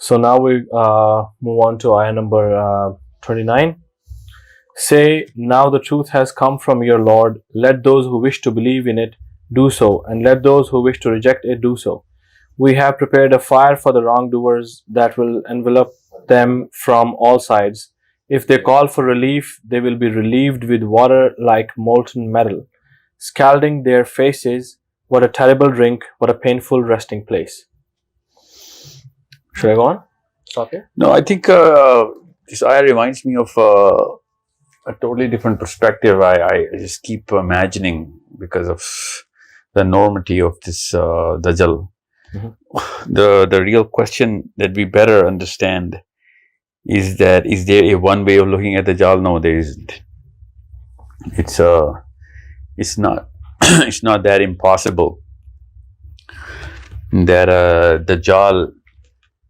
So now we move on to ayah number 29. Say, now the truth has come from your Lord. Let those who wish to believe in it do so, and let those who wish to reject it do so. We have prepared a fire for the wrongdoers that will envelop them from all sides. If they call for relief, they will be relieved with water like molten metal, scalding their faces. What a terrible drink, what a painful resting place. Should I go on? Stop here? No, I think this ayah reminds me of a totally different perspective. I just keep imagining because of the enormity of this Dajjal. Mm-hmm. The real question that we better understand is there a one way of looking at Dajjal? No, there isn't. It's not it's not that impossible that Dajjal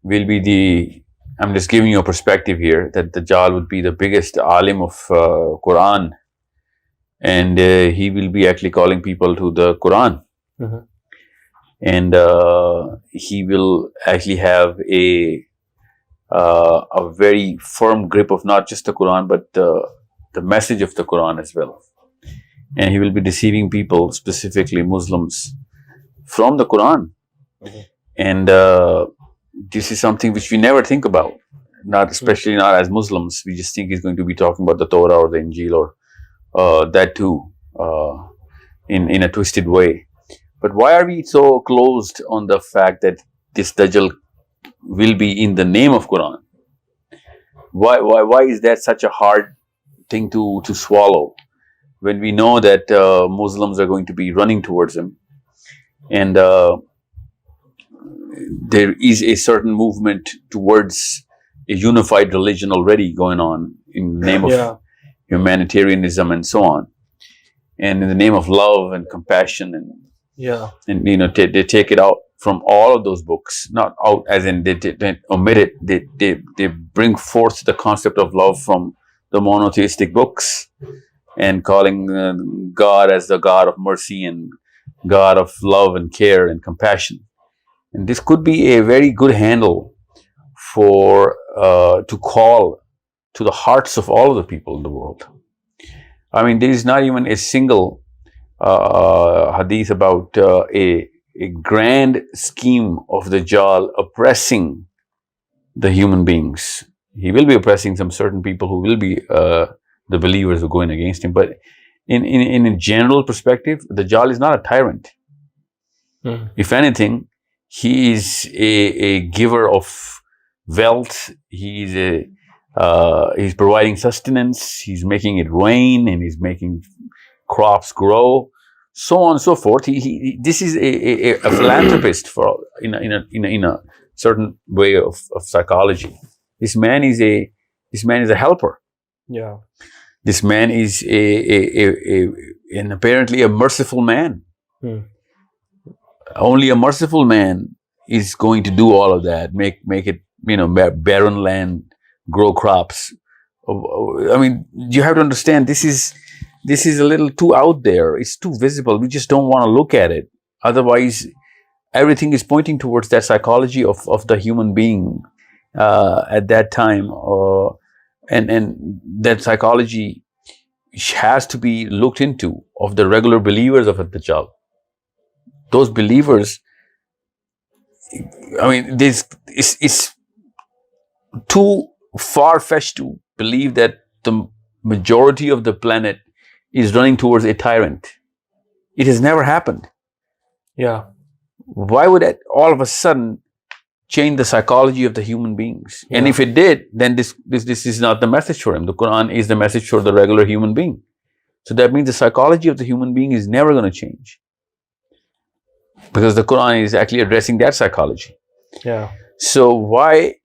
will be the, I'm just giving you a perspective here, that Dajjal would be the biggest alim of Quran, and he will be actually calling people to the Quran. Mm-hmm. And he will actually have a very firm grip of not just the Quran, but the message of the Quran as well. And he will be deceiving people, specifically Muslims, from the Quran. Mm-hmm. And this is something which we never think about, especially not as Muslims. We just think he's going to be talking about the Torah or the Injil or that too, in a twisted way. But why are we so closed on the fact that this Dajjal will be in the name of Quran? Why is that such a hard thing to swallow, when we know that Muslims are going to be running towards him, and there is a certain movement towards a unified religion already going on in the name of humanitarianism and so on, and in the name of love and compassion, and they take it out from all of those books, not out as in they omit it. They bring forth the concept of love from the monotheistic books, and calling God as the God of mercy and God of love and care and compassion. And this could be a very good handle for to call to the hearts of all of the people in the world. I mean, there is not even a single hadith about a grand scheme of the Dajjal oppressing the human beings. He will be oppressing some certain people who will be the believers who are going against him. But in a general perspective, the Dajjal is not a tyrant. If anything, he is a giver of wealth. He's providing sustenance. He's making it rain, and he's making crops grow, so on and so forth. This is a philanthropist in a certain way of psychology. This man is a helper. Yeah. This man is an apparently a merciful man. Only a merciful man is going to do all of that, make it, barren land, grow crops. I mean, you have to understand, this is a little too out there. It's too visible. We just don't want to look at it. Otherwise, everything is pointing towards that psychology of the human being at that time. And that psychology has to be looked into, of the regular believers of Dajjal. Those believers, I mean, it's too far-fetched to believe that the majority of the planet is running towards a tyrant. It has never happened. Yeah. Why would that all of a sudden change the psychology of the human beings? And if it did, then this is not the message for him. The Quran is the message for the regular human being. So that means the psychology of the human being is never going to change, because the Quran is actually addressing that psychology. Yeah. So why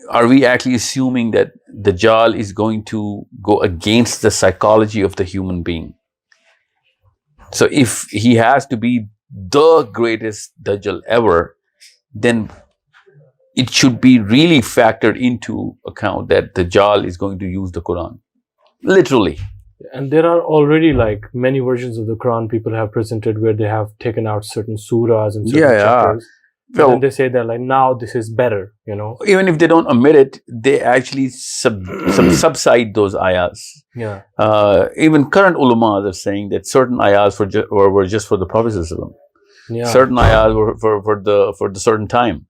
are we actually assuming that Dajjal is going to go against the psychology of the human being? So if he has to be the greatest Dajjal ever, then it should be really factored into account that Dajjal is going to use the Quran. Literally. And there are already many versions of the Quran people have presented where they have taken out certain surahs and certain chapters. And then they say that like now this is better, you know. Even if they don't omit it, they actually subside those ayahs. Yeah. Even current ulama are saying that certain ayahs were just for the Prophet ﷺ. Yeah. Certain ayahs were for the certain time.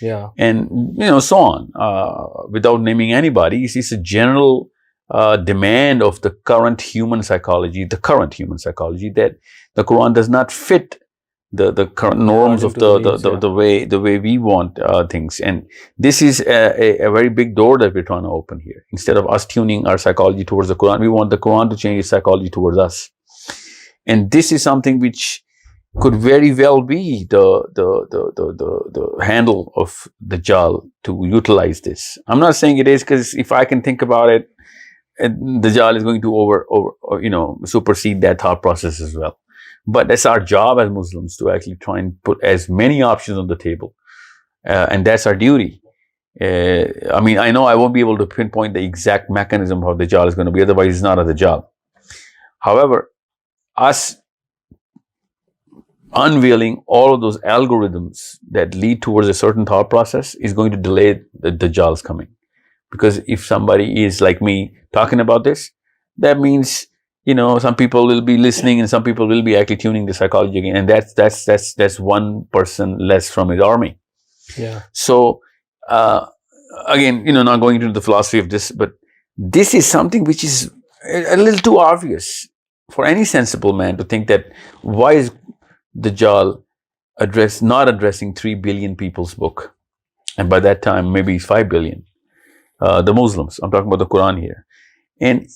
Yeah. And so on. Without naming anybody, it's a general demand of the current human psychology, that the Quran does not fit the current norms of the way we want things. And this is a very big door that we're trying to open here. Instead of us tuning our psychology towards the Quran, we want the Quran to change its psychology towards us. And this is something which could very well be the handle of Dajjal to utilize this. I'm not saying it is, because if I can think about it, Dajjal is going to supersede that thought process as well. But that's our job as Muslims, to actually try and put as many options on the table, and that's our duty. I mean, I know I won't be able to pinpoint the exact mechanism of how Dajjal is going to be, otherwise it's not a Dajjal. However, us unveiling all of those algorithms that lead towards a certain thought process is going to delay the Dajjal's coming. Because if somebody is like me talking about this, that means, some people will be listening and some people will be actually tuning the psychology again. And that's one person less from his army. Yeah. So, again, not going into the philosophy of this, but this is something which is a little too obvious for any sensible man to think that why is Dajjal not addressing 3 billion people's book? And by that time, maybe it's 5 billion. The Muslims, I'm talking about the Quran here. And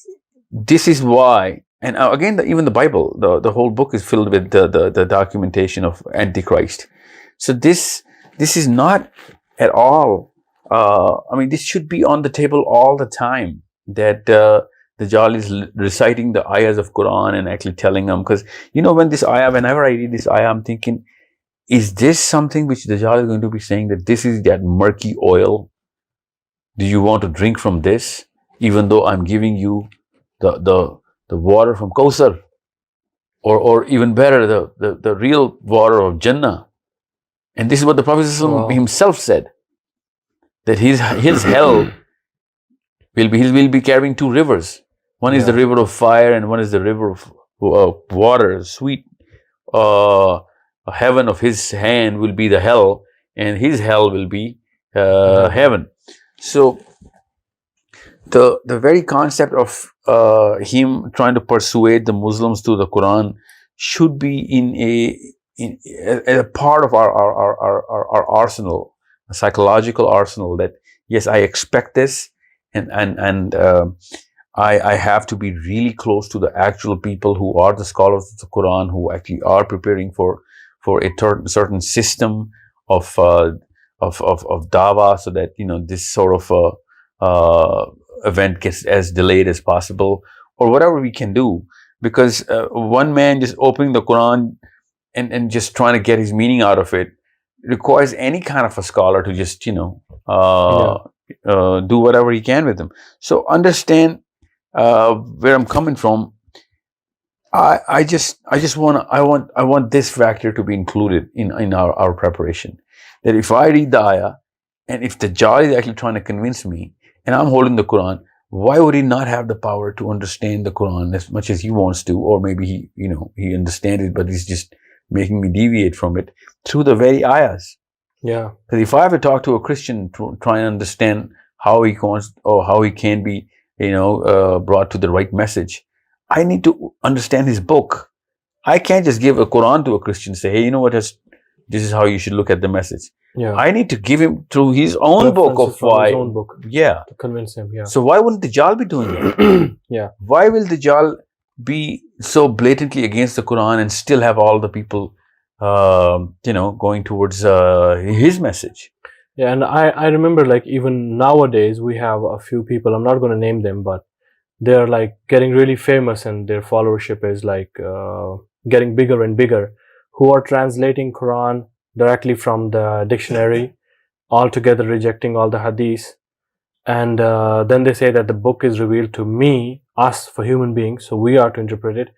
this is why, and again, even the Bible, the whole book is filled with the documentation of Antichrist. So this is not at all, this should be on the table all the time, that Dajjal is reciting the ayahs of Quran and actually telling them, because whenever I read this ayah, I'm thinking, is this something which Dajjal is going to be saying, that this is that murky oil? Do you want to drink from this, even though I'm giving you the water from Kausar, or even better, the real water of Jannah? And this is what the Prophet himself said, that his hell will be carrying 2 rivers. One is the river of fire, and one is the river of water, sweet. Heaven of his hand will be the hell, and his hell will be heaven. So the very concept of him trying to persuade the Muslims to the Quran should be in a part of our arsenal, a psychological arsenal, that yes, I expect this, and I have to be really close to the actual people who are the scholars of the Quran, who actually are preparing for a certain system of dawah, so that this sort of event gets as delayed as possible, or whatever we can do. Because one man just opening the Quran and just trying to get his meaning out of it requires any kind of a scholar to just do whatever he can with them. So understand where I'm coming from. I want this factor to be included in our preparation. That if I read the ayah, and if the Dajjal is actually trying to convince me, and I'm holding the Quran, why would he not have the power to understand the Quran as much as he wants to? Or maybe he understands it, but he's just making me deviate from it through the very ayahs. Yeah. Because if I have to talk to a Christian to try and understand how he wants, or how he can be, brought to the right message, I need to understand his book. I can't just give a Quran to a Christian and say, hey, this is how you should look at the message. Yeah. I need to give him through his own book of why. His own book. Yeah. To convince him. Yeah. So why wouldn't Dajjal be doing that? Yeah. Why will Dajjal be so blatantly against the Quran and still have all the people, going towards his message? Yeah, and I remember, like, even nowadays we have a few people, I'm not going to name them, but they're like getting really famous, and their followership is like getting bigger and bigger, who are translating Quran directly from the dictionary, altogether rejecting all the hadith. And then they say that the book is revealed to us for human beings, so we are to interpret it.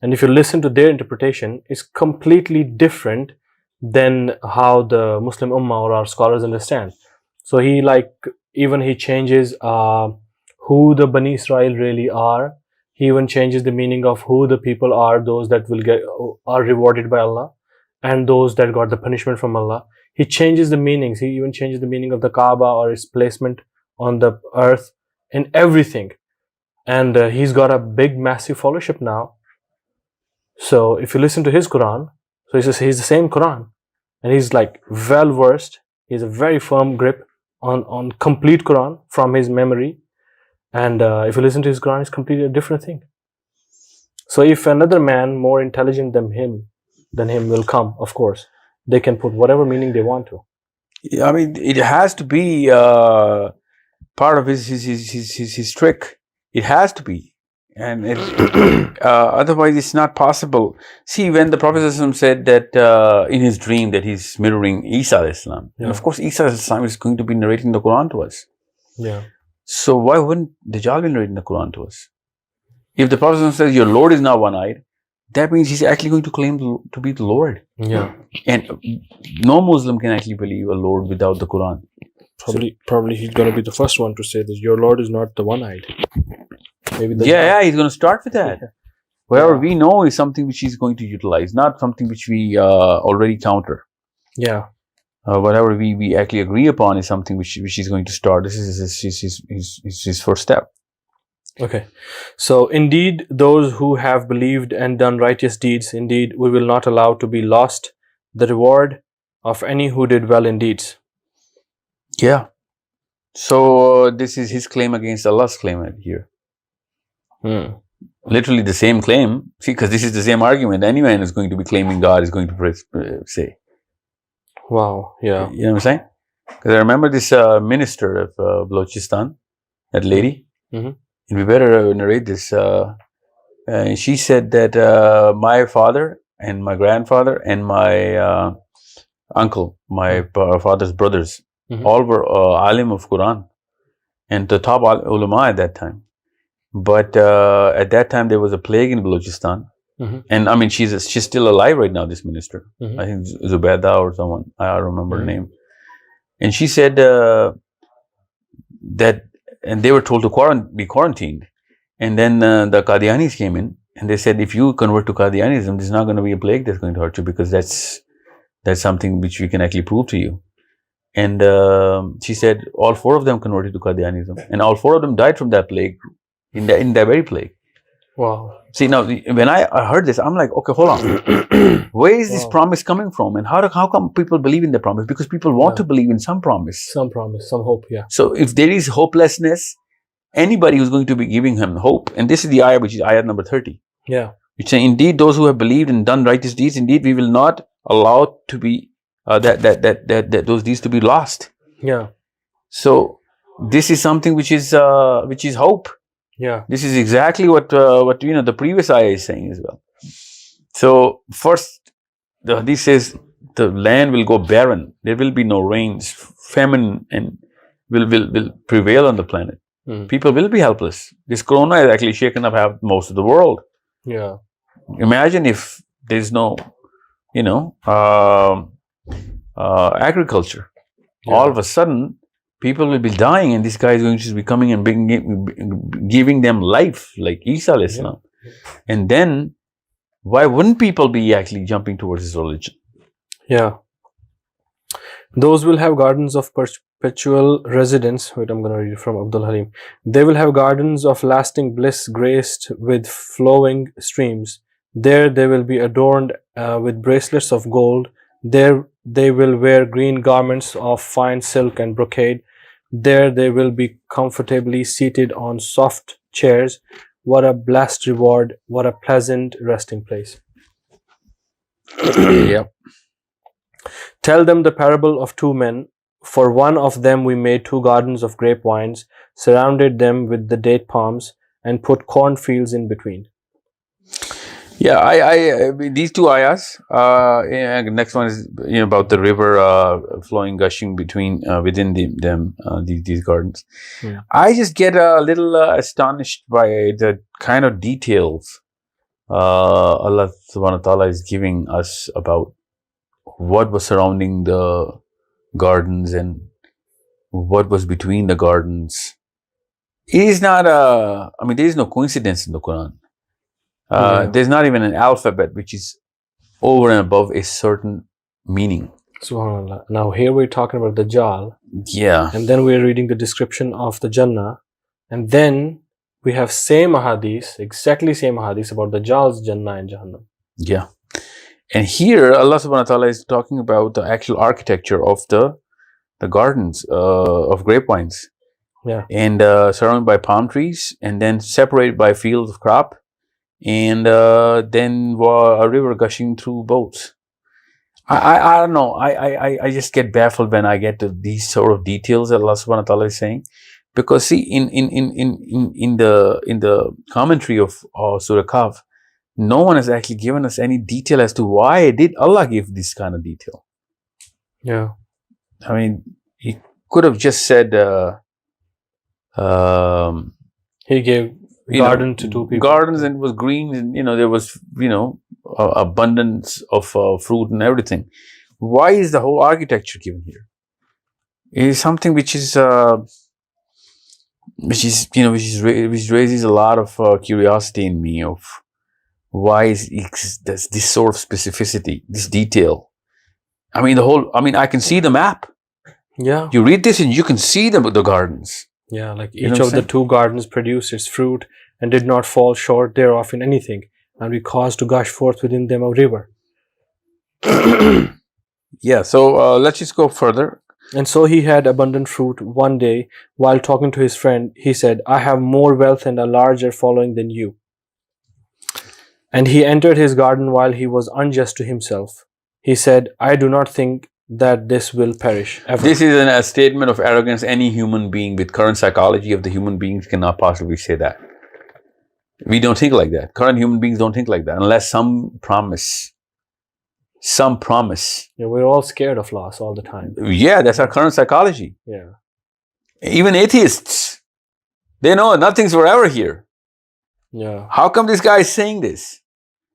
And if you listen to their interpretation, it's completely different than how the Muslim Ummah or our scholars understand. So he changes who the Bani Israel really are. He even changes the meaning of who the people are, those that are rewarded by Allah, and those that got the punishment from Allah. He changes the meanings. He even changes the meaning of the Kaaba or its placement on the earth and everything. And he's got a big, massive followership now. So if you listen to his Quran, so he's the same Quran, and he's like well versed. He has a very firm grip on complete Quran from his memory. And if you listen to his Quran, it's completely a different thing. So if another man more intelligent than him will come, of course, they can put whatever meaning they want to. Yeah, I mean, it has to be part of his trick. It has to be, and otherwise it's not possible. See, when the Prophet ﷺ said that in his dream that he's mirroring Isa alayhi salam, and of course Isa alayhi salam is going to be narrating the Quran to us. Yeah. So why wouldn't Dajjal be narrating the Quran to us? If the Prophet ﷺ says your Lord is now one-eyed, that means he's actually going to claim to be the Lord. Yeah. And no Muslim can actually believe a Lord without the Quran. Probably he's going to be the first one to say that your Lord is not the one-eyed. Maybe he's going to start with that. Whatever we know is something which he's going to utilize, not something which we already counter. Yeah. Whatever we actually agree upon is something which he's going to start. This is his first step. Okay. So indeed, those who have believed and done righteous deeds, indeed, we will not allow to be lost the reward of any who did well in deeds. Yeah. So this is his claim against Allah's claim here. Literally the same claim. See, because this is the same argument. Anyone is going to be claiming God is going to say. Wow. Yeah. You know what I'm saying? Because I remember this minister of Balochistan, that lady. Mm-hmm. And we better narrate this. She said that my father and my grandfather and my uncle, my father's brothers, all were alim of Quran and the top ulama at that time. But at that time there was a plague in Balochistan. And I mean, she's still alive right now, this minister. I think Zubaida or someone, I don't remember her name. And she said that, and they were told to be quarantined. And then the Qadianis came in and they said, if you convert to Qadianism, there's not going to be a plague that's going to hurt you, because that's something which we can actually prove to you. And she said all four of them converted to Qadianism, and all four of them died from that plague, in that very plague. Wow. See, now when I heard this, I'm like, okay, hold on. Where is this promise coming from? And how come people believe in the promise? Because people want to believe in some promise. Some promise, some hope, yeah. So if there is hopelessness, anybody who's going to be giving him hope, and this is the ayah, which is ayah number 30. Yeah. Which say, indeed, those who have believed and done righteous deeds, indeed, we will not allow to be that those deeds to be lost. Yeah. So this is something which is hope. Yeah. This is exactly what the previous ayah is saying as well. So first, the hadith says the land will go barren. There will be no rains. Famine and will prevail on the planet. People will be helpless. This corona has actually shaken up most of the world. Yeah. Imagine if there's no, agriculture. Yeah. All of a sudden, people will be dying, and this guy is going to be coming and giving them life, like Isa alayhi salam. And then, why wouldn't people be actually jumping towards his religion? Yeah. Those will have gardens of perpetual residence. Wait, I'm going to read it from Abdul Halim. They will have gardens of lasting bliss graced with flowing streams. There they will be adorned with bracelets of gold. There they will wear green garments of fine silk and brocade. There they will be comfortably seated on soft chairs. What a blessed reward. What a pleasant resting place. Yep. Tell them the parable of two men. For one of them we made two gardens of grapevines, surrounded them with the date palms, and put cornfields in between. Yeah, I these two ayahs. Next one is about the river flowing, gushing within these gardens. I just get a little astonished by the kind of details Allah subhanahu wa ta'ala is giving us about what was surrounding the gardens and what was between the gardens. It is not there is no coincidence in the Quran. There's not even an alphabet which is over and above a certain meaning. Subhanallah. Now here we're talking about the Dajjal. Yeah. And then we're reading the description of the Jannah. And then we have exactly same ahadith about the Dajjal's Jannah and Jahannam. Yeah. And here Allah subhanahu wa ta'ala is talking about the actual architecture of the gardens of grapevines. Yeah. And surrounded by palm trees, and then separated by fields of crop, and then a river gushing through boats. I don't know. I just get baffled when I get to these sort of details that Allah subhanahu wa ta'ala is saying. Because see, in the commentary of Surah Kahf, no one has actually given us any detail as to why did Allah give this kind of detail. Yeah. I mean, He could have just said He gave garden to two people. Gardens, and it was green, and there was abundance of fruit and everything. Why is the whole architecture given here? It is something which raises a lot of curiosity in me of why is this sort of specificity, this detail. I I can see the map. Yeah. You read this and you can see the gardens. Yeah, like each of the two gardens produced its fruit and did not fall short thereof in anything, and we caused to gush forth within them a river. Yeah, so let's just go further. And so he had abundant fruit. One day, while talking to his friend, he said, I have more wealth and a larger following than you. And he entered his garden while he was unjust to himself. He said, I do not think that this will perish ever. This is a statement of arrogance. Any human being with current psychology of the human beings cannot possibly say that. We don't think like that. Current human beings don't think like that unless some promise. Yeah, we're all scared of loss all the time. Yeah, that's our current psychology. Yeah. Even atheists, they know nothing's forever here. Yeah. How come this guy is saying this?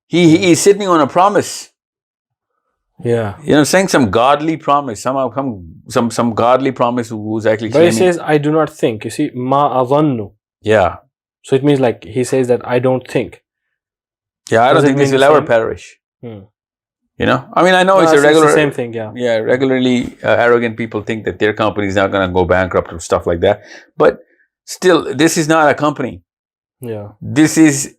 He is sitting on a promise. Yeah. Saying some godly promise, some godly promise who's actually But he says, I do not think. You see, ma avannu. Yeah. So it means like he says that I don't think. Yeah, I don't think this will ever perish. I know it's a regular... It's the same thing, yeah. Yeah, regularly arrogant people think that their company is not going to go bankrupt or stuff like that. But still, this is not a company. Yeah. This is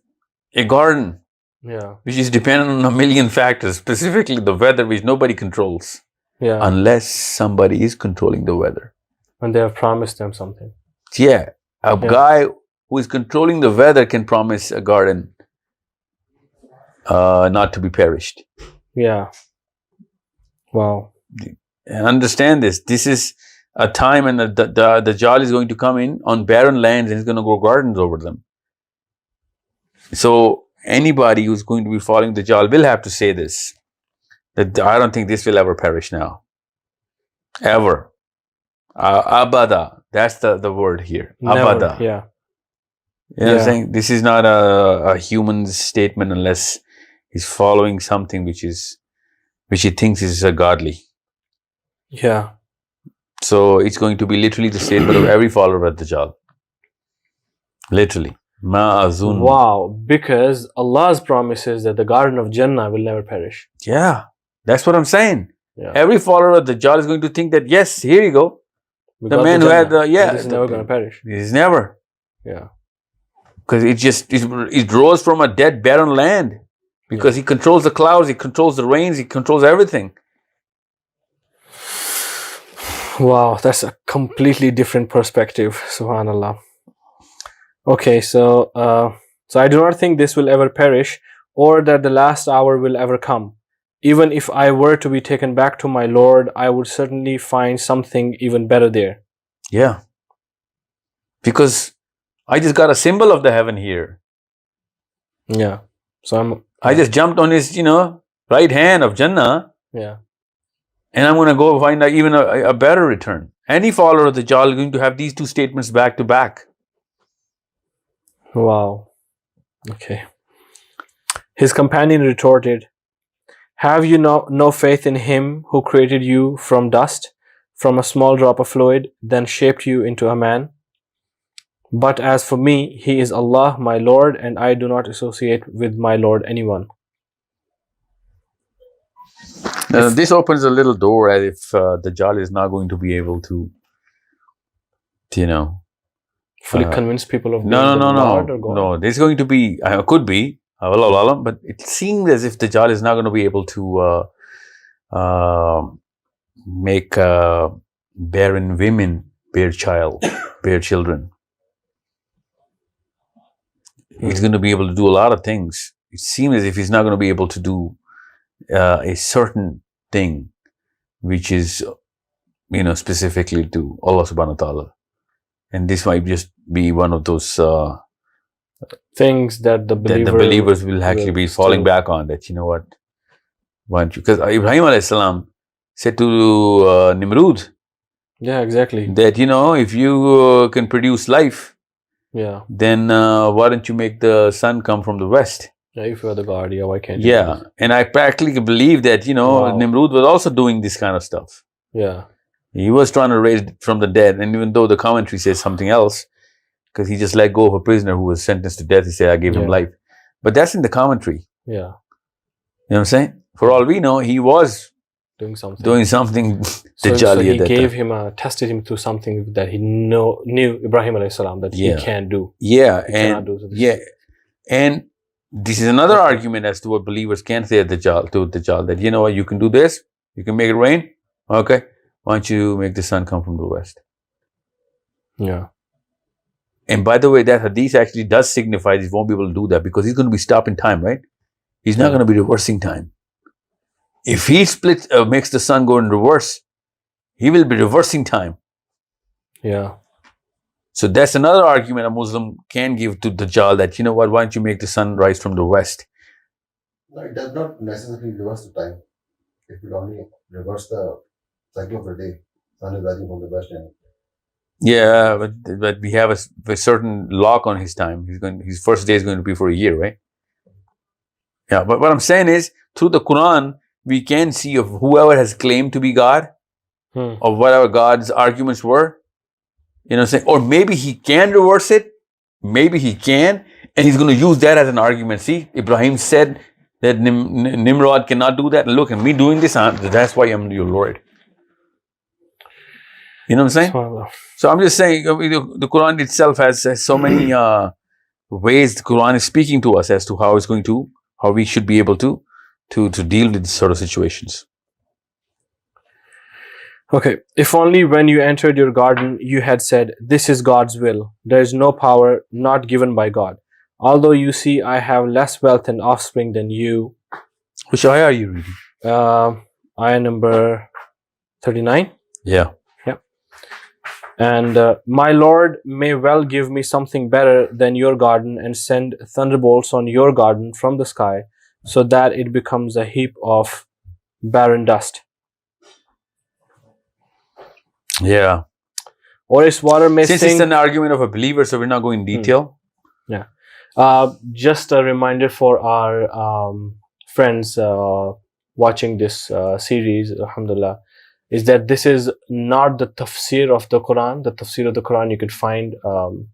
a garden. Yeah. Which is dependent on a million factors, specifically the weather, which nobody controls. Yeah. Unless somebody is controlling the weather. And they have promised them something. Yeah. A guy who is controlling the weather can promise a garden not to be perished. Yeah. Wow. And understand this. This is a time and the Dajjal is going to come in on barren lands and he's going to grow gardens over them. So anybody who's going to be following the Dajjal will have to say this. That I don't think this will ever perish now. Ever. Abada. That's the word here. Never, Abada. yeah. You know what I'm saying? This is not a human's statement unless he's following something which he thinks is godly. Yeah. So it's going to be literally the statement of every follower of the Dajjal. Literally. Ma'azun. Wow. Because Allah's promise is that the garden of Jannah will never perish. Yeah. That's what I'm saying. Yeah. Every follower of the Dajjal is going to think that, yes, here you go. The man who had the... Yeah. This is never going to perish. It is never. Yeah. Because it draws from a dead, barren land. Because he controls the clouds, he controls the rains, he controls everything. Wow, that's a completely different perspective. Subhanallah. Okay, so I do not think this will ever perish, or that the last hour will ever come. Even if I were to be taken back to my Lord, I would certainly find something even better there. Yeah. Because I just got a symbol of the heaven here. Yeah. So I just jumped on his, right hand of Jannah. Yeah. And I'm going to go find even a better return. Any follower of the Dajjal is going to have these two statements back to back. Wow. Okay. His companion retorted, Have you no faith in him who created you from dust, from a small drop of fluid, then shaped you into a man? But as for me, he is Allah, my Lord, and I do not associate with my Lord anyone. This opens a little door as if Dajjal is not going to be able to, fully convince people of no, Lord or God? no. There's going to be, could be, but it seems as if Dajjal is not going to be able to make barren women bear children. He's going to be able to do a lot of things. It seems as if he's not going to be able to do a certain thing, which is, specifically to Allah subhanahu wa ta'ala. And this might just be one of those things that the believers will actually be falling back on. That, why don't you? Because Ibrahim alayhi salam said to Nimrud, yeah, exactly, that, if you can produce life, yeah, then why don't you make the sun come from the west? Yeah, if you're the God, yeah, why can't you? Yeah, and I practically believe that, Nimrud was also doing this kind of stuff. Yeah. He was trying to raise from the dead, and even though the commentary says something else, because he just let go of a prisoner who was sentenced to death, he said, I gave him life. But that's in the commentary. Yeah. You know what I'm saying? For all we know, he was doing something so he gave him tested him to something that he knew Ibrahim alayhi salam that he can't do. Yeah, and this is another argument as to what believers can say to Dajjal, that, you can do this, you can make it rain, okay, why don't you make the sun come from the west? Yeah. And by the way, that hadith actually does signify he won't be able to do that, because he's going to be stopping time, right? He's not going to be reversing time. If he makes the sun go in reverse, he will be reversing time. Yeah. So that's another argument a Muslim can give to Dajjal, that, why don't you make the sun rise from the west? No, it does not necessarily reverse the time. It will only reverse the cycle of the day. Sun is rising from the west end. Yeah, but we have a certain lock on his time. His first day is going to be for a year, right? Yeah, but what I'm saying is, through the Quran, we can see of whoever has claimed to be God, or whatever God's arguments were, or maybe he can reverse it, maybe he can, and he's going to use that as an argument. See, Ibrahim said that Nimrod cannot do that. Look at me doing this, that's why I'm your Lord. You know what I'm saying? So I'm just saying, the Quran itself has so many ways the Quran is speaking to us as to how we should be able to deal with this sort of situations. Okay, if only when you entered your garden you had said, this is God's will. There is no power not given by God. Although you see I have less wealth and offspring than you. Which ayah are you reading? Ayah number 39. Yeah. And my Lord may well give me something better than your garden and send thunderbolts on your garden from the sky, so that it becomes a heap of barren dust. Yeah. Or its water may Since it's an argument of a believer, so we're not going in detail. Yeah. Just a reminder for our friends watching this series, alhamdulillah, is that this is not the tafsir of the Quran. The tafsir of the Quran you can find,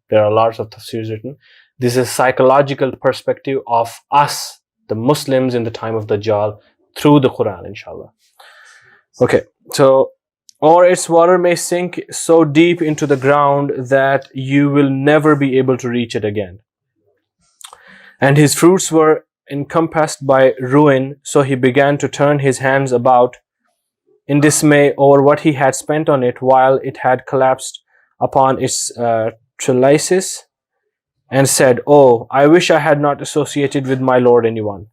there are lots of tafsirs written. This is a psychological perspective of us, the Muslims in the time of Dajjal, through the Quran, inshallah. Okay, so, or its water may sink so deep into the ground that you will never be able to reach it again. And his fruits were encompassed by ruin, so he began to turn his hands about in dismay over what he had spent on it, while it had collapsed upon its trellises, and said, oh, I wish I had not associated with my Lord anyone.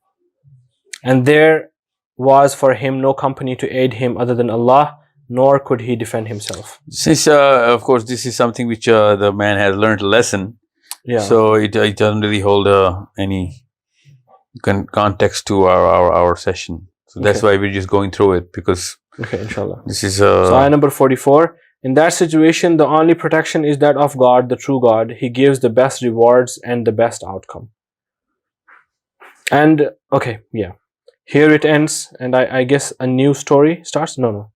And there was for him no company to aid him other than Allah, nor could he defend himself. Since, of course, this is something which the man has learned a lesson, so it doesn't really hold any context to our session. So that's why we're just going through it, because inshallah. This is so ayah number 44. In that situation, the only protection is that of God, the true God. He gives the best rewards and the best outcome. And Here it ends, and I guess a new story starts. No.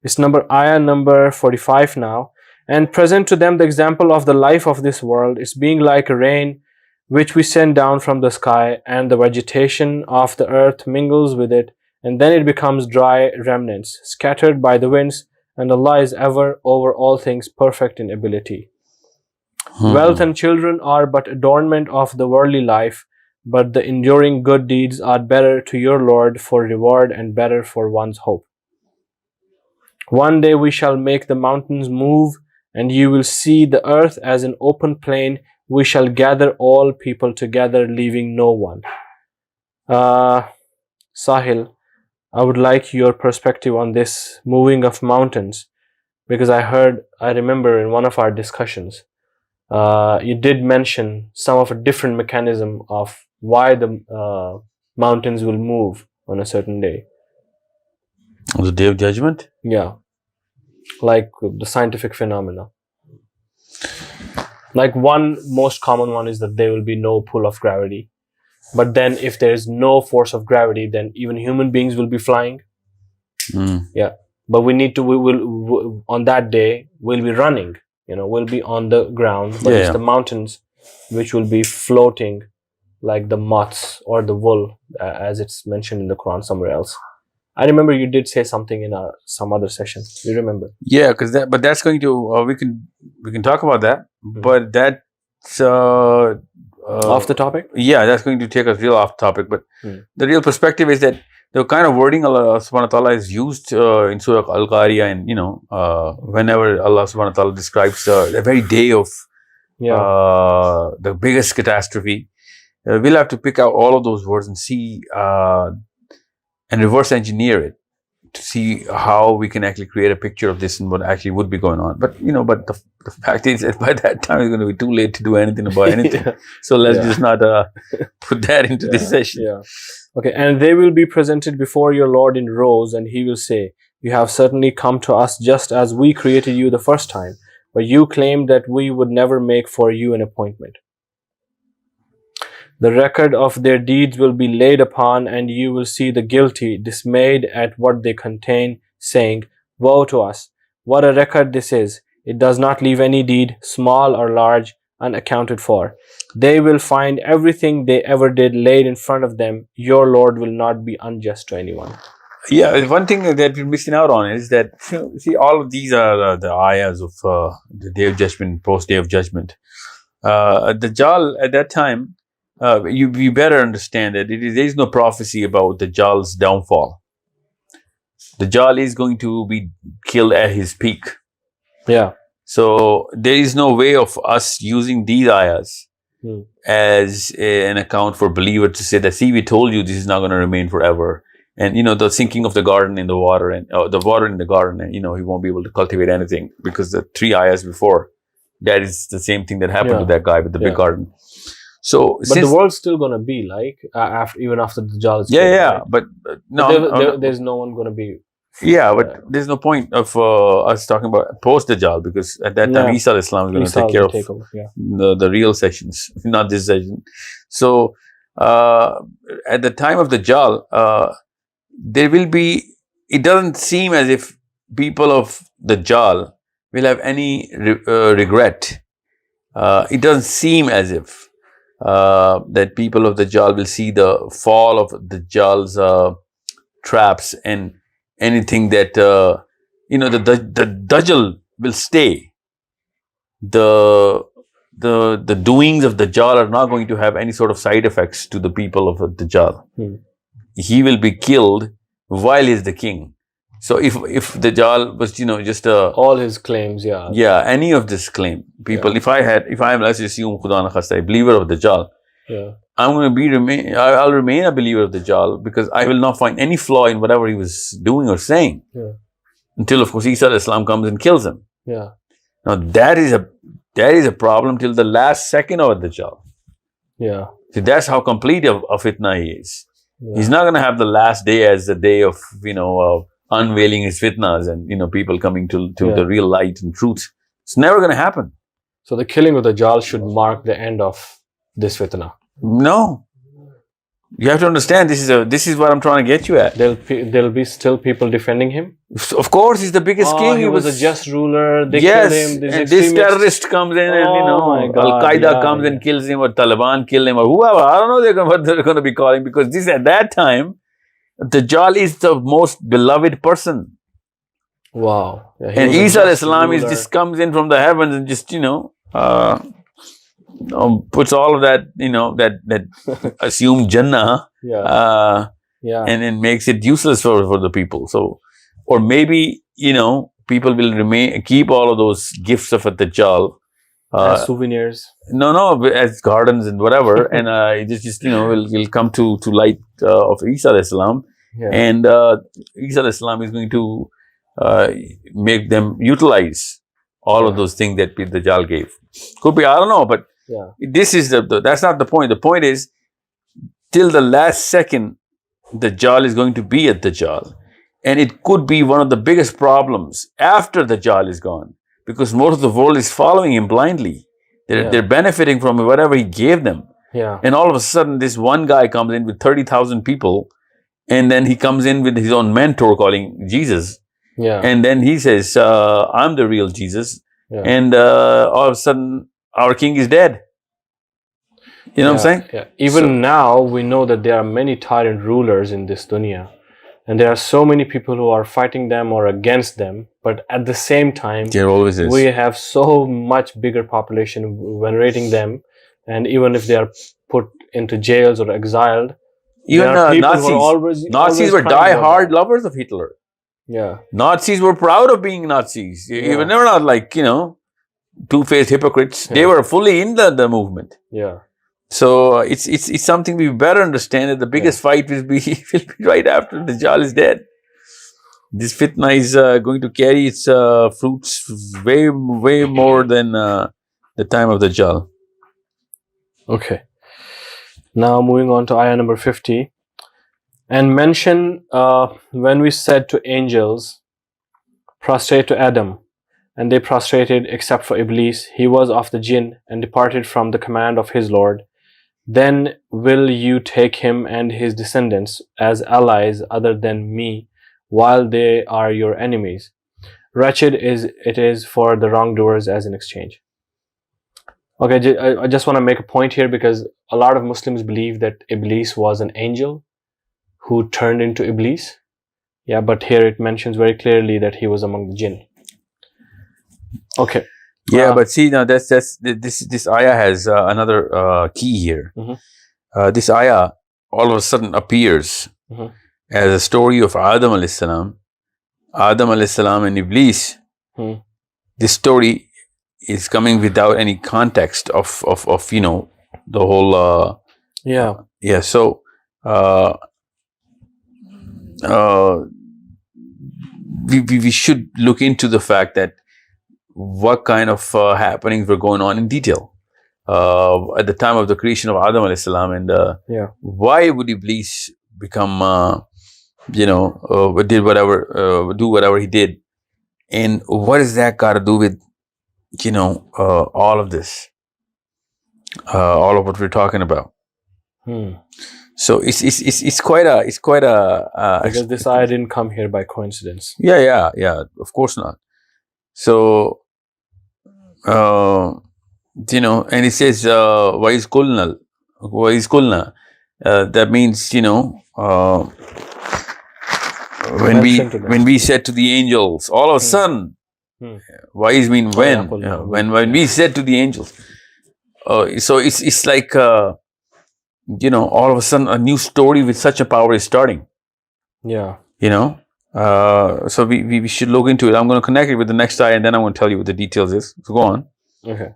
It's ayah number 45 now. And present to them the example of the life of this world is being like rain which we send down from the sky, and the vegetation of the earth mingles with it, and then it becomes dry remnants, scattered by the winds, and Allah is ever over all things perfect in ability. Wealth and children are but adornment of the worldly life, but the enduring good deeds are better to your Lord for reward and better for one's hope. One day we shall make the mountains move, and you will see the earth as an open plain. We shall gather all people together, leaving no one. Sahil, I would like your perspective on this moving of mountains, because I remember in one of our discussions, you did mention some of a different mechanism of why the mountains will move on a certain day. On the Day of Judgment? Yeah. Like the scientific phenomena. Like one most common one is that there will be no pull of gravity. But then if there is no force of gravity, then even human beings will be flying. Yeah. But we will on that day, we'll be running. We'll be on the ground. But it's the mountains which will be floating like the moths or the wool, as it's mentioned in the Quran somewhere else. I remember you did say something in some other session. You remember? Yeah, but that's going to we can talk about that. But that's off the topic. Yeah, that's going to take us real off topic. But the real perspective is that the kind of wording Allah Subhanahu wa Taala is used in Surah Al-Qariyah, and whenever Allah Subhanahu wa Taala describes the very day of the biggest catastrophe, we'll have to pick out all of those words and see. And reverse engineer it to see how we can actually create a picture of this and what actually would be going on. But the fact is that by that time it's going to be too late to do anything about anything. So let's just not put that into this session. Yeah. Okay. And they will be presented before your Lord in rows, and he will say, "You have certainly come to us just as we created you the first time, but you claimed that we would never make for you an appointment. The record of their deeds will be laid upon, and you will see the guilty dismayed at what they contain, saying, Woe to us! What a record this is! It does not leave any deed, small or large, unaccounted for. They will find everything they ever did laid in front of them. Your Lord will not be unjust to anyone." Yeah, one thing that we're missing out on is that, see, all of these are the ayahs of the Day of Judgment, post-Day of Judgment. Dajjal at that time, you better understand that there is no prophecy about Dajjal's downfall. Dajjal is going to be killed at his peak. Yeah. So there is no way of us using these ayahs as an account for believers to say that, see, we told you this is not going to remain forever. And, the sinking of the garden in the water, and the water in the garden, and, he won't be able to cultivate anything, because the 3 ayahs before, that is the same thing that happened to that guy with the big garden. So, but the world's still gonna be like even after the Dajjal is killed, right? But no, there's no one gonna be. Yeah, but there's no point of us talking about post Dajjal, because at that time Isa Islam is going to take care of the real sessions, not this session. So at the time of Dajjal, there will be. It doesn't seem as if people of Dajjal will have any regret. It doesn't seem as if. That people of Dajjal will see the fall of Dajjal's traps, and anything that the Dajjal will stay. The doings of Dajjal are not going to have any sort of side effects to the people of Dajjal. He will be killed while he's the king. So if Dajjal was just all his claims, any of this claim, people, if I am, let's assume, Khuda na khasta, a believer of Dajjal, I'm going to I'll remain a believer of Dajjal, because I will not find any flaw in whatever he was doing or saying, until, of course, Isa Islam comes and kills him. Now that is a problem till the last second of Dajjal. See, that's how complete of fitna he is. He's not going to have the last day as the day of unveiling his fitnas and people coming to the real light and truth. It's never going to happen. So the killing of Dajjal should mark the end of this fitna. No. You have to understand, this is what I'm trying to get you at. There'll be still people defending him. Of course, he's the biggest king. He was a just ruler. They yes, killed him. And this terrorist comes in, and Al Qaeda comes and kills him, or Taliban kill him, or whoever. I don't know what they're going to be calling, because this at that time, Dajjal is the most beloved person. Wow. And Isa alayhi salam just comes in from the heavens and just puts all of that, that assumed Jannah, and then makes it useless for the people. So, or maybe, people will keep all of those gifts of a Dajjal. As souvenirs. No, as gardens and whatever. And it just will come to light of Isa alayhi salam. Yeah. And Isa alayhi salam is going to make them utilize all of those things that Dajjal gave. Could be, I don't know, but this is that's not the point. The point is, till the last second, Dajjal is going to be at Dajjal. And it could be one of the biggest problems after Dajjal is gone, because most of the world is following him blindly. They're benefiting from whatever he gave them. Yeah. And all of a sudden, this one guy comes in with 30,000 people, and then he comes in with his own mentor calling Jesus. Yeah. And then he says, I'm the real Jesus. Yeah. And all of a sudden, our king is dead. You know what I'm saying? Yeah. Even now, we know that there are many tyrant rulers in this dunya. And there are so many people who are fighting them or against them. But at the same time, there always is. We have so much bigger population venerating them. And even if they are put into jails or exiled, even Nazis were die-hard lovers of Hitler. Yeah. Nazis were proud of being Nazis. Even they were not like, two-faced hypocrites. They were fully in the movement. Yeah. So it's something we better understand, that the biggest fight will be right after Dajjal is dead. This fitna is going to carry its fruits way more than the time of Dajjal. Okay. Now moving on to ayah number 50. And mention when we said to angels, prostrate to Adam, and they prostrated except for Iblis. He was of the jinn and departed from the command of his Lord. Then will you take him and his descendants as allies other than me, while they are your enemies? Wretched it is for the wrongdoers as in exchange. Okay, I just want to make a point here, because a lot of Muslims believe that Iblis was an angel who turned into Iblis. Yeah, but here it mentions very clearly that he was among the jinn. Okay. Yeah, but see, now this ayah has another key here. Mm-hmm. This ayah all of a sudden appears as a story of Adam alayhi salam. Adam alayhi salam and Iblis. This story is coming without any context of the whole. So we should look into the fact that what kind of happenings were going on in detail at the time of the creation of Adam alayhi salam, and why would Iblis become do whatever he did, and what does that got to do with all of this, all of what we're talking about? So it's quite a because this ayah didn't come here by coincidence. Yeah, of course not. So and it says wais kulna, that means when we said to the angels, all of a sudden, wais mean when we said to the angels, so it's like all of a sudden a new story with such a power is starting. So we should look into it. I'm going to connect it with the next ayah, and then I'm going to tell you what the details is. So go on. Okay.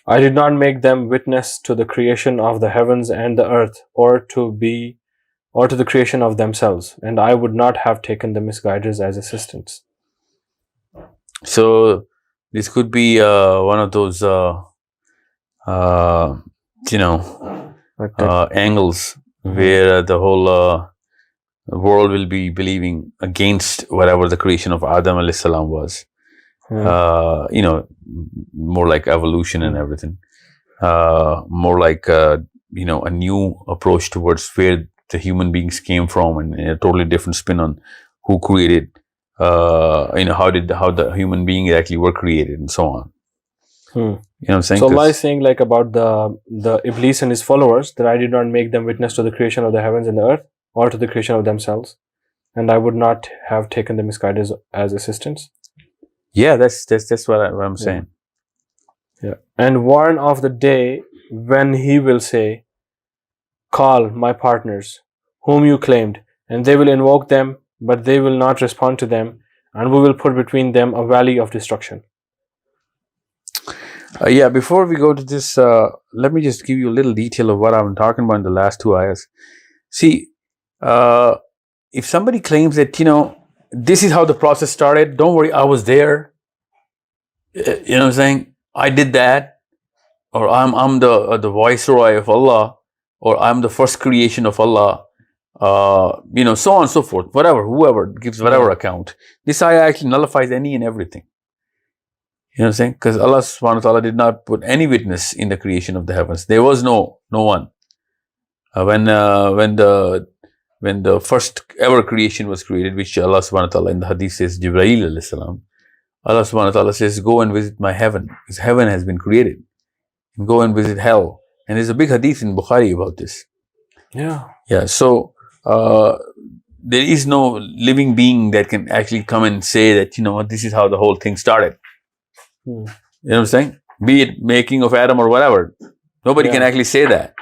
I did not make them witness to the creation of the heavens and the earth, or to the creation of themselves, and I would not have taken the misguiders as assistants. So this could be one of those angles where the whole world will be believing against whatever the creation of Adam alayhi salam was. More like evolution and everything. More like a new approach towards where the human beings came from, and a totally different spin on who created, how the human beings actually were created, and so on. You know what I'm saying? So Allah is saying like about the Iblis and his followers that I did not make them witness to the creation of the heavens and the earth or to the creation of themselves, and I would not have taken the misguided as assistants. Yeah, that's what I'm saying. Yeah. And warn of the day when he will say, call my partners, whom you claimed, and they will invoke them, but they will not respond to them, and we will put between them a valley of destruction. Before we go to this, let me just give you a little detail of what I'm talking about in the last 2 ayahs. See, if somebody claims that, this is how the process started, don't worry, I was there. You know what I'm saying? I did that. Or I'm the viceroy of Allah. Or I'm the first creation of Allah. So on and so forth. Whoever gives whatever account. This ayah actually nullifies any and everything. You know what I'm saying? Because Allah subhanahu wa ta'ala did not put any witness in the creation of the heavens. There was no one. When the first ever creation was created, which Allah subhanahu wa ta'ala in the hadith says, Jibreel alayhi salam, Allah subhanahu wa ta'ala says, go and visit my heaven. Because heaven has been created. And go and visit hell. And there's a big hadith in Bukhari about this. Yeah. Yeah. So, there is no living being that can actually come and say that, this is how the whole thing started. You know what I'm saying? Be it making of Adam or whatever. Nobody can actually say that.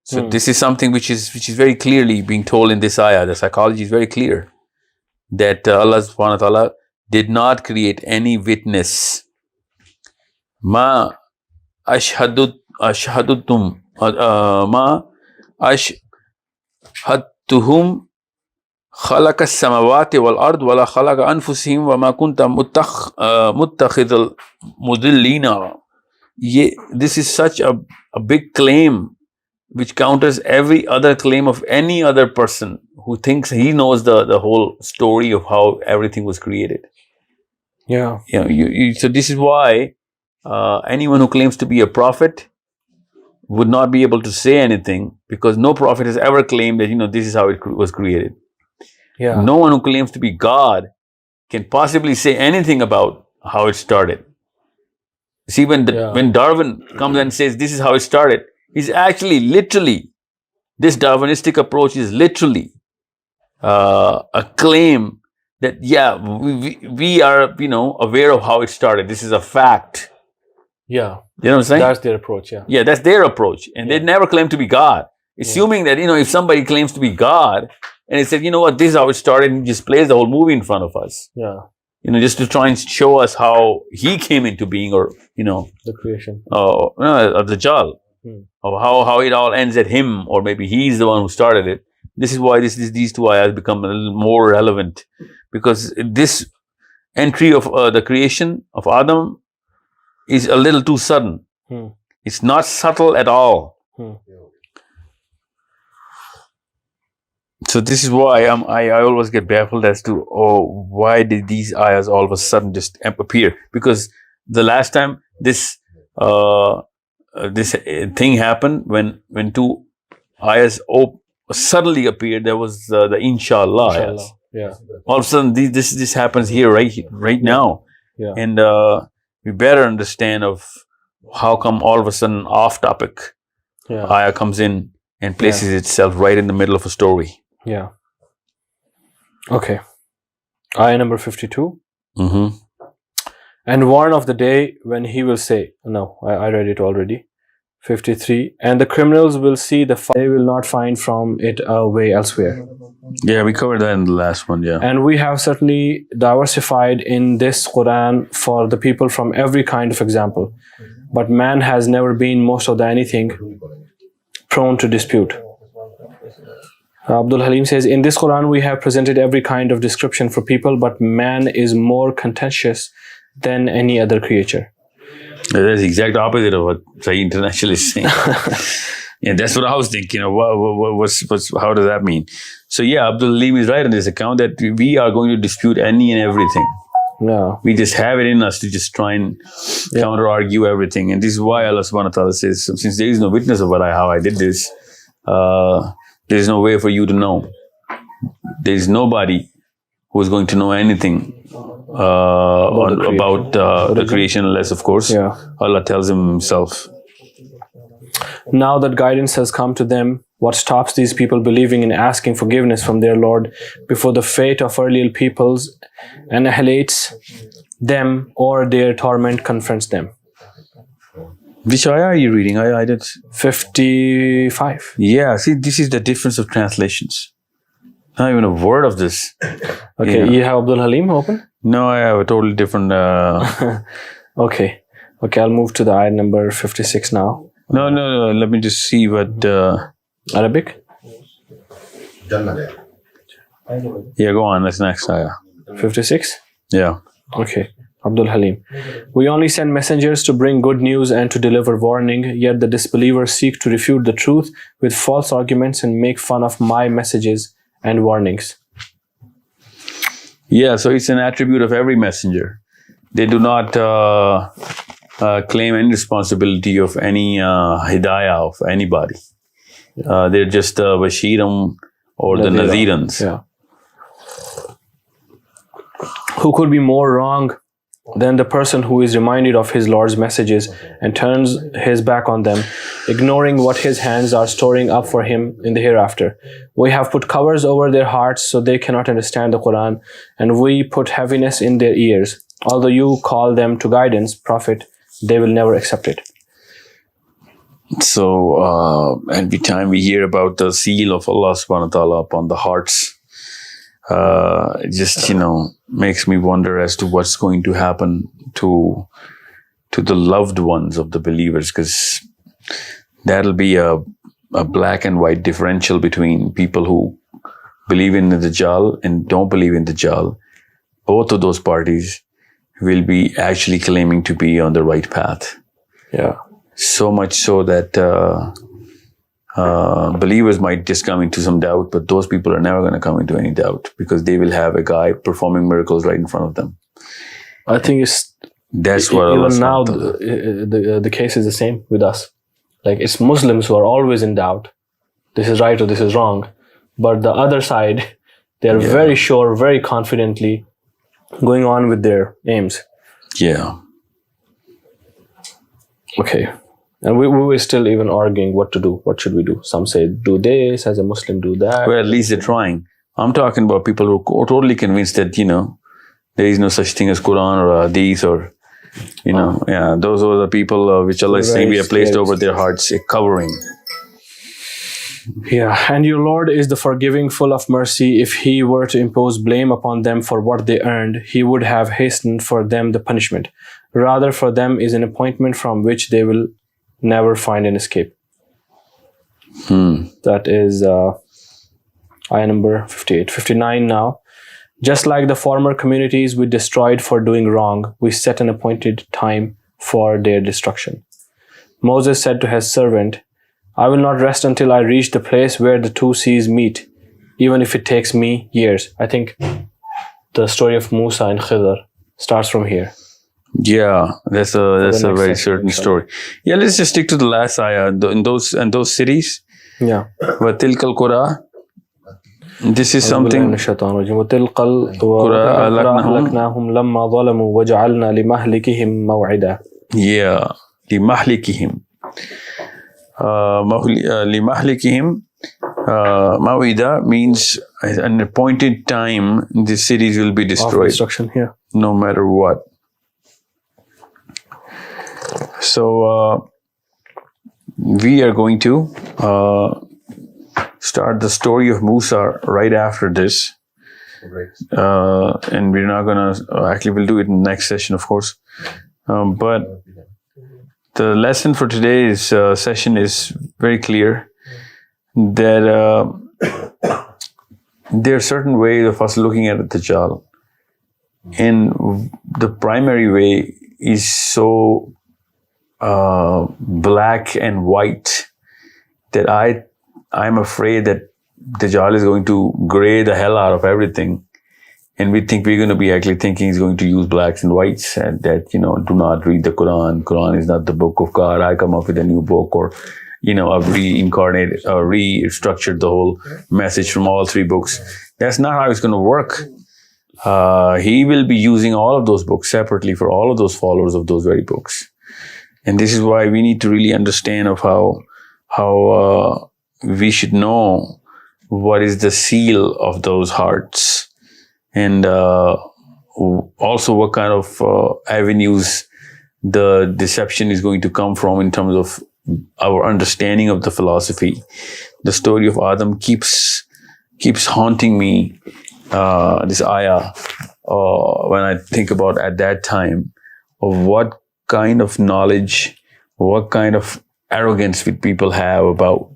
So this is something which is very clearly being told in this ayah. The psychology is very clear that Allah subhanahu wa ta'ala did not create any witness. Ma ashhadutum ma ashhadtuhum خلق السماوات والأرض ولا خلق أنفسهم وما كنت متخذ المضلين. This is such a big claim which counters every other claim of any other person who thinks he knows the whole story of how everything was created. Yeah. So this is why anyone who claims to be a prophet would not be able to say anything, because no prophet has ever claimed that this is how it was created. Yeah. No one who claims to be God can possibly say anything about how it started. See, when Darwin comes and says this is how it started, he's actually literally, this Darwinistic approach is literally a claim that we are aware of how it started. This is a fact. Yeah. You know what I'm saying? That's their approach. Yeah, that's their approach, and they never claim to be God. Assuming that if somebody claims to be God and he said, this is how it started, and he just plays the whole movie in front of us. Yeah. Just to try and show us how he came into being, or the creation. of Dajjal, or how it all ends at him, or maybe he's the one who started it. This is why these two ayahs become a little more relevant, because this entry of the creation of Adam is a little too sudden. It's not subtle at all. So this is why I always get baffled as to why did these ayahs all of a sudden just appear? Because the last time this thing happened, when two ayahs suddenly appeared, there was the inshallah ayahs. Yeah. All of a sudden this happens here right now. Yeah. And we better understand of how come all of a sudden off topic ayah comes in and places itself right in the middle of a story. Yeah. Okay. Ayah number 52. And warn of the day when he will say, no, I read it already. 53. And the criminals will see the fire, they will not find from it a way elsewhere. Yeah, we covered that in the last one, yeah. And we have certainly diversified in this Quran for the people from every kind of example. But man has never been most of the anything prone to dispute. Abdul Halim says, in this Quran we have presented every kind of description for people, but man is more contentious than any other creature. That's the exact opposite of what Sahil International is saying. Yeah, that's what I was thinking. How does that mean? So yeah, Abdul Halim is right on this account that we are going to dispute any and everything. Yeah. We just have it in us to just try and counter-argue everything. And this is why Allah subhanahu wa ta'ala says, since there is no witness of how I did this, there is no way for you to know. There is nobody who is going to know anything about the creation unless, of course, Allah tells him himself. Now that guidance has come to them, what stops these people believing in asking forgiveness from their Lord before the fate of earlier peoples annihilates them or their torment confronts them? Which ayah are you reading? I did 55. Yeah, see, this is the difference of translations. Not even a word of this. Okay, you have Abdul Halim open? No, I have a totally different. Okay, I'll move to the ayah number 56 now. No. Let me just see what. Arabic? Yeah, go on. That's next ayah. 56? Yeah. Okay. Abdul Halim. We only send messengers to bring good news and to deliver warning, yet the disbelievers seek to refute the truth with false arguments and make fun of my messages and warnings. Yeah, so it's an attribute of every messenger. They do not claim any responsibility of any hidayah of anybody. They're just Bashiram or the Nazirans. Yeah. Who could be more wrong than the person who is reminded of his Lord's messages and turns his back on them, ignoring what his hands are storing up for him in the hereafter? We have put covers over their hearts so they cannot understand the Quran, and we put heaviness in their ears. Although you call them to guidance, Prophet, they will never accept it. So every time we hear about the seal of Allah subhanahu wa ta'ala upon the hearts, it just, makes me wonder as to what's going to happen to the loved ones of the believers, because that'll be a black and white differential between people who believe in the Dajjal and don't believe in the Dajjal. Both of those parties will be actually claiming to be on the right path. Yeah. So much so that believers might just come into some doubt, but those people are never going to come into any doubt because they will have a guy performing miracles right in front of them. I think that's what Allah even now the case is the same with us. Like, it's Muslims who are always in doubt. This is right or this is wrong. But the other side, they are very sure, very confidently going on with their aims. Yeah. Okay. And we were still even arguing what to do. What should we do? Some say do this, as a Muslim do that. Well, at least they're trying. I'm talking about people who are totally convinced that, there is no such thing as Quran or Hadith or, those are the people which Allah is saying we have placed over their hearts a covering. Yeah, and your Lord is the forgiving, full of mercy. If He were to impose blame upon them for what they earned, He would have hastened for them the punishment. Rather, for them is an appointment from which they will never find an escape. That is ayah number 58. 59 now. Just like the former communities we destroyed for doing wrong, we set an appointed time for their destruction. Moses said to his servant, I will not rest until I reach the place where the two seas meet, even if it takes me years. I think the story of Musa and Khidr starts from here. Yeah, that's a very certain story. Yeah, let's just stick to the last ayah. In those cities. Yeah. وَتِلْكَ الْقُرَىٰ. This is something. وَتِلْكَ الْقُرَىٰ أَهْلَكْنَاهُمْ لَمَّا ظَلَمُوا وَجَعَلْنَا لِمَهْلِكِهِمْ مَوْعِدًا. Yeah, لِمَهْلِكِهِمْ. لِمَهْلِكِهِمْ مَوْعِدًا means an appointed time the cities will be destroyed. Destruction here. No matter what. So we are going to start the story of Musa right after this. And we're not going to, actually we'll do it in the next session, of course. But the lesson for today's session is very clear that there are certain ways of us looking at the Dajjal. And the primary way is so black and white that I'm afraid that Dajjal is going to gray the hell out of everything And we think we're going to be actually thinking he's going to use blacks and whites, and that, do not read the Quran. Quran is not the book of God. I come up with a new book, or, I've reincarnated or restructured the whole message from all three books. That's not how it's going to work. He will be using all of those books separately for all of those followers of those very books. And this is why we need to really understand of how we should know what is the seal of those hearts. And also what kind of avenues the deception is going to come from in terms of our understanding of the philosophy. The story of Adam keeps haunting me, this ayah, when I think about at that time of what kind of knowledge, what kind of arrogance would people have about,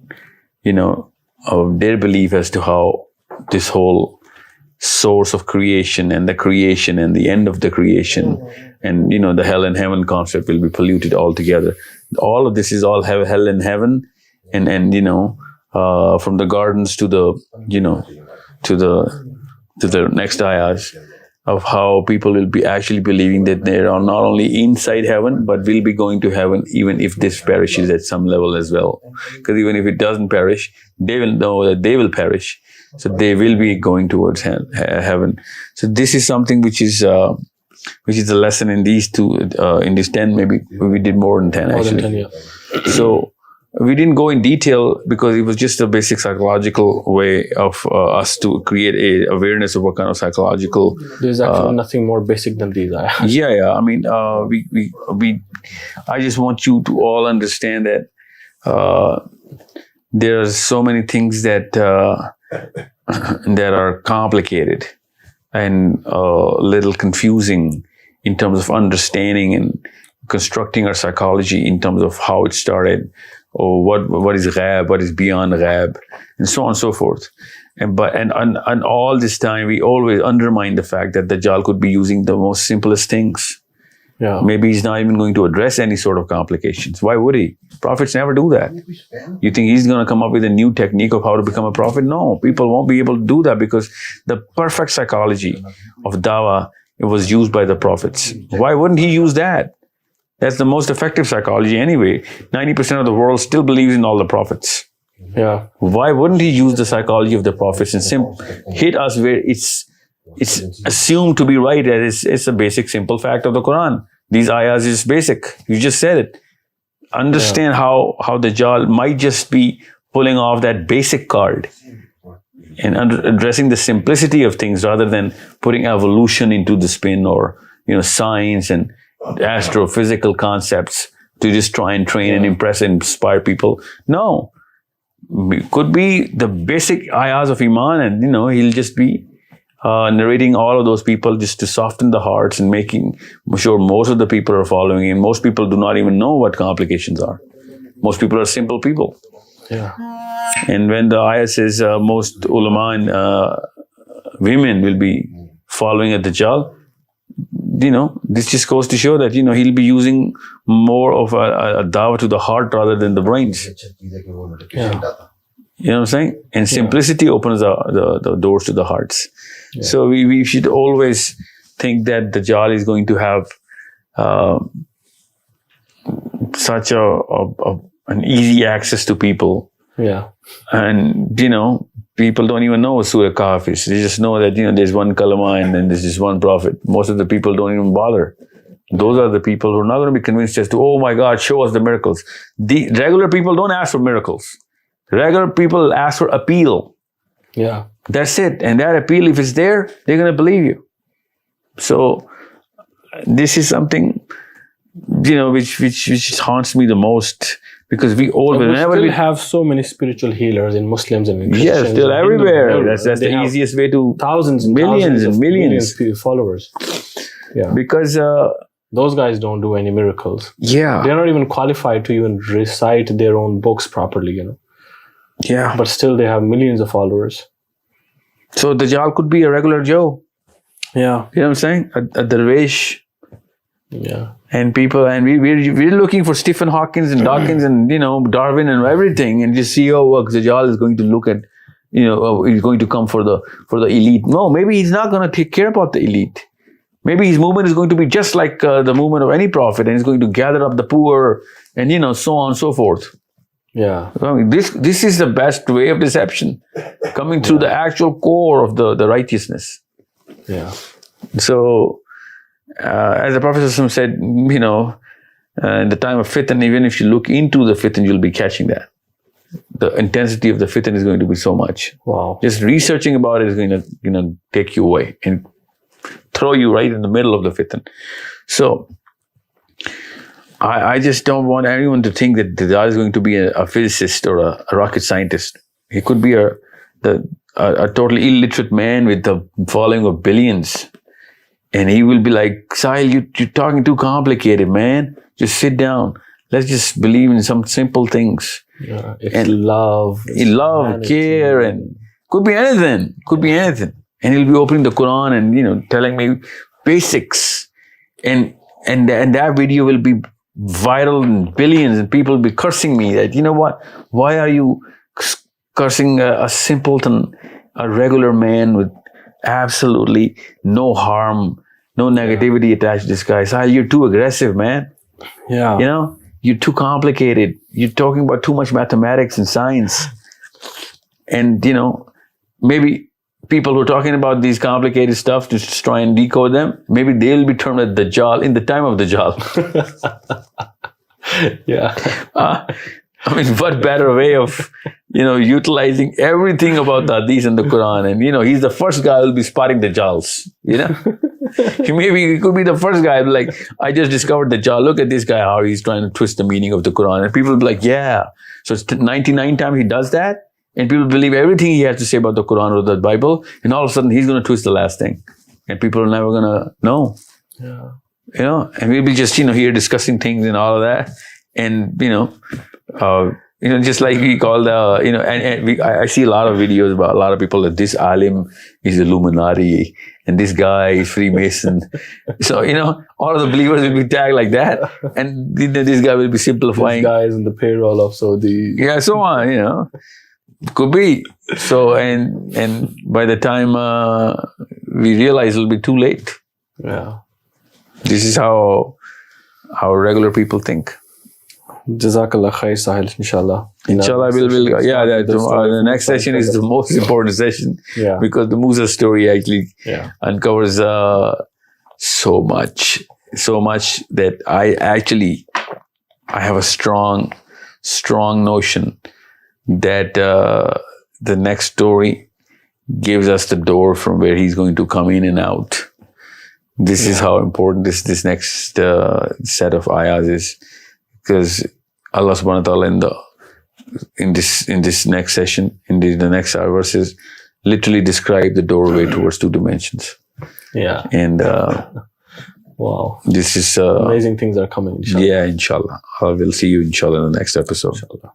of their belief as to how this whole source of creation and the end of the creation and the hell and heaven concept will be polluted altogether. All of this is all hell and heaven, and from the gardens to the to the next ayahs of how people will be actually believing that they are not only inside heaven but will be going to heaven even if this perishes at some level as well. Because even if it doesn't perish, they will know that they will perish. So they will be going towards heaven. So this is something which is the lesson in these two, in these 10, maybe we did more than 10 actually. More than 10, yeah. So we didn't go in detail because it was just a basic psychological way of us to create a awareness of what kind of psychological. There's actually nothing more basic than these. Yeah. I mean, I just want you to all understand that there are so many things that are complicated and a little confusing in terms of understanding and constructing our psychology in terms of how it started, or what is ghab, what is beyond ghab, and so on and so forth. And all this time we always undermine the fact that Dajjal could be using the most simplest things. Yeah. Maybe he's not even going to address any sort of complications. Why would he? Prophets never do that. You think he's going to come up with a new technique of how to become a prophet? No, people won't be able to do that because the perfect psychology of dawah, it was used by the prophets. Why wouldn't he use that? That's the most effective psychology anyway. 90% of the world still believes in all the prophets. Yeah. Why wouldn't he use the psychology of the prophets and hit us where it's assumed to be right, that it's a basic, simple fact of the Quran. These ayahs is basic. You just said it. Understand how Dajjal might just be pulling off that basic card and addressing the simplicity of things rather than putting evolution into the spin or, science and astrophysical concepts to just try and train and impress and inspire people. No. It could be the basic ayahs of Iman, and, he'll just be narrating all of those people just to soften the hearts and making sure most of the people are following him. Most people do not even know what complications are. Most people are simple people. Yeah. And when the ayah says most ulama and women will be following at Dajjal, this just goes to show that, he'll be using more of a dawah to the heart rather than the brains. Yeah. You know what I'm saying? And simplicity opens the doors to the hearts. Yeah. So we should always think that Dajjal is going to have such an easy access to people. Yeah. And, people don't even know what Surah Kahf is. They just know that, there's one kalama and then there's just one prophet. Most of the people don't even bother. Those are the people who are not going to be convinced as to, oh my God, show us the miracles. The regular people don't ask for miracles. Regular people ask for appeal. Yeah. That's it. And that appeal, if it's there, they're going to believe you. So this is something, which haunts me the most, because we have so many spiritual healers in Muslims and in Christians. Yes, they're everywhere. That's the easiest way to thousands and millions of followers. Yeah. Because those guys don't do any miracles. Yeah. They're not even qualified to even recite their own books properly, Yeah. But still they have millions of followers. So Dajjal could be a regular Joe. Yeah. You know what I'm saying? A dervish. Yeah. And people, and we're looking for Stephen Hawking and Dawkins and, Darwin and everything, and just see, Dajjal is going to look at, he's going to come for the elite. No, maybe he's not going to take care about the elite. Maybe his movement is going to be just like the movement of any prophet, and he's going to gather up the poor, and so on and so forth. Yeah. I mean, this is the best way of deception, coming through the actual core of the righteousness. Yeah. So, as the Prophet said, in the time of fitan, even if you look into the fitan, you'll be catching that. The intensity of the fitan is going to be so much. Wow. Just researching about it is going to take you away and throw you right in the middle of the fitan. So, I just don't want anyone to think that Dajjal is going to be a physicist or a rocket scientist. He could be a totally illiterate man with the following of billions. And he will be like, Sahil, you're talking too complicated, man. Just sit down. Let's just believe in some simple things. Yeah, it's love. Care, and could be anything. And he'll be opening the Quran and, telling me basics. And that video will be viral in billions, and people will be cursing me that, why are you cursing a simpleton, a regular man with absolutely no harm, no negativity attached to this guy? Sahil, you're too aggressive, man. Yeah. You're too complicated. You're talking about too much mathematics and science. And, maybe people who are talking about these complicated stuff to just try and decode them, maybe they'll be termed as Dajjal in the time of Dajjal. Yeah. What better way of, utilizing everything about the Hadith and the Quran. And, he's the first guy who will be spotting Dajjals, Maybe he could be the first guy, like, I just discovered Dajjal. Look at this guy, how he's trying to twist the meaning of the Quran. And people will be like, yeah. So it's 99 times he does that. And people believe everything he has to say about the Quran or the Bible. And all of a sudden, he's going to twist the last thing. And people are never going to know. Yeah. And we'll be just, here discussing things and all of that. And, just like we call the, I see a lot of videos about a lot of people that this alim is Illuminati and this guy is Freemason. So, all of the believers will be tagged like that. And this guy will be simplifying. This guy is in the payroll of Saudi. Yeah, so on, Could be. So, and by the time we realize, it'll be too late. Yeah. This is how regular people think. Jazakallah khair, Sahil, inshallah. Inshallah, the next session is the most important session. Yeah. Because the Musa story actually uncovers so much that I have a strong notion that the next story gives us the door from where he's going to come in and out. This is how important this next set of ayahs is, because Allah subhanahu wa ta'ala in this next session, in the next verses, literally describe the doorway towards two dimensions. Yeah. And wow. This is amazing things are coming, inshallah. Yeah, inshallah. I will see you inshallah in the next episode. Inshallah.